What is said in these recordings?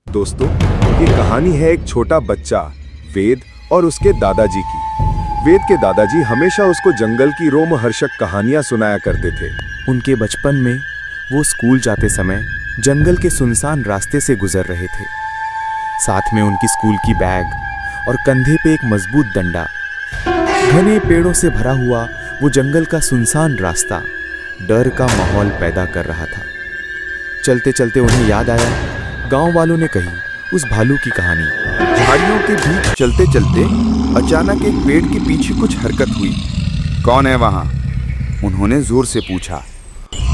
दोस्तों, ये कहानी है एक छोटा बच्चा वेद और उसके दादाजी की। वेद के दादाजी हमेशा उसको जंगल की रोमहर्षक कहानियां सुनाया करते थे। उनके बचपन में वो स्कूल जाते समय जंगल के सुनसान रास्ते से गुजर रहे थे। साथ में उनकी स्कूल की बैग और कंधे पे एक मजबूत डंडा। घने पेड़ों से भरा हुआ वो जंगल का सुनसान रास्ता डर का माहौल पैदा कर रहा था। चलते चलते उन्हें याद आया गांव वालों ने कही उस भालू की कहानी। झाड़ियों के बीच चलते चलते अचानक एक पेड़ के पीछे कुछ हरकत हुई। कौन है वहां? उन्होंने जोर से पूछा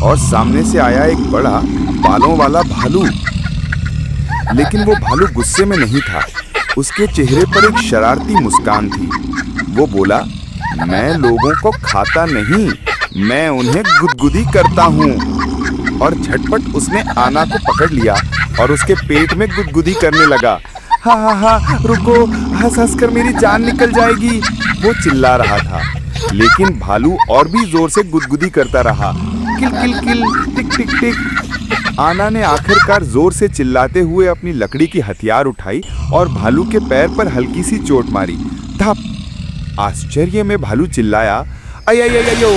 और सामने से आया एक बड़ा बालों वाला भालू। लेकिन वो भालू गुस्से में नहीं था। उसके चेहरे पर एक शरारती मुस्कान थी। वो बोला, मैं लोगों को खाता नहीं, मैं उन्हें गुदगुदी करता हूँ। और झटपट उसने आना को पकड़ लिया और उसके पेट में गुदगुदी करने लगा। हा हा हा, रुको, हंस हंस कर मेरी जान निकल जाएगी, वो चिल्ला रहा था। लेकिन भालू और भी जोर से गुदगुदी करता रहा। किल किल किल, टिक टिक टिक। आना ने आखिरकार जोर से चिल्लाते हुए अपनी लकड़ी की हथियार उठाई और भालू के पैर पर हल्की सी चोट मारी। धप। आश्चर्य में भालू चिल्लाया, अयो,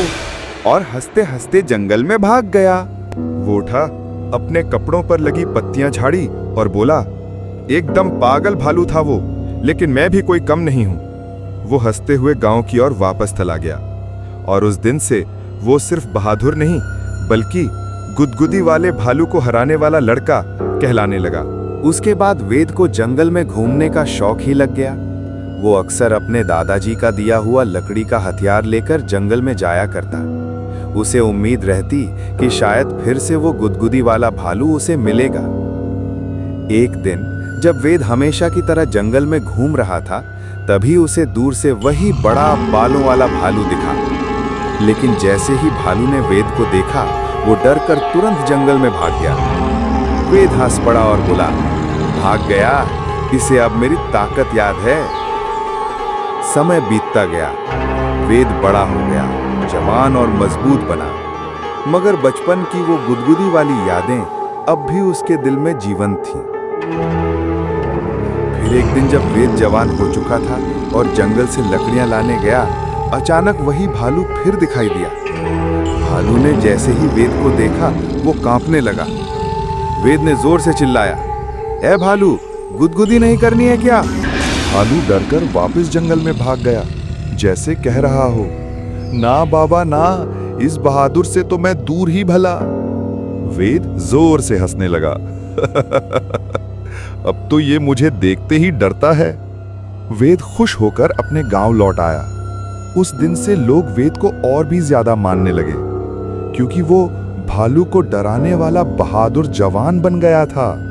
और हंसते हंसते जंगल में भाग गया। वो उठा, अपने कपड़ों पर लगी पत्तियां झाड़ी और बोला, एकदम पागल भालू था वो, लेकिन मैं भी कोई कम नहीं हूं। वो हंसते हुए गांव की ओर वापस चला गया और उस दिन से वो सिर्फ बहादुर नहीं बल्कि गुदगुदी वाले भालू को हराने वाला लड़का कहलाने लगा। उसके बाद वेद को जंगल में घूमने का शौक ही लग गया। वो अक्सर अपने दादाजी का दिया हुआ लकड़ी का हथियार लेकर जंगल में जाया करता। उसे उम्मीद रहती कि शायद फिर से वो गुदगुदी वाला भालू उसे मिलेगा। एक दिन जब वेद हमेशा की तरह जंगल में घूम रहा था, तभी उसे दूर से वही बड़ा बालों वाला भालू दिखा। लेकिन जैसे ही भालू ने वेद को देखा, वो डर कर तुरंत जंगल में भाग गया। वेद हंस पड़ा और बोला, भाग गया, इसे अब मेरी ताकत याद है। समय बीतता गया, वेद बड़ा हो गया, जवान और मजबूत बना, मगर बचपन की वो गुदगुदी वाली यादें अब भी उसके दिल में जीवंत थीं। फिर एक दिन जब वेद जवान हो चुका था और जंगल से लकड़ियां लाने गया, अचानक वही भालू फिर दिखाई दिया। भालू ने जैसे ही वेद को देखा, वो कांपने लगा। वेद ने जोर से चिल्लाया, ए भालू, गुदगुदी नहीं करनी है क्या? भालू डरकर वापस जंगल में भाग गया, जैसे कह रहा हो, ना बाबा ना, इस बहादुर से तो मैं दूर ही भला। वेद जोर से हंसने लगा। अब तो ये मुझे देखते ही डरता है। वेद खुश होकर अपने गांव लौट आया। उस दिन से लोग वेद को और भी ज्यादा मानने लगे, क्योंकि वो भालू को डराने वाला बहादुर जवान बन गया था।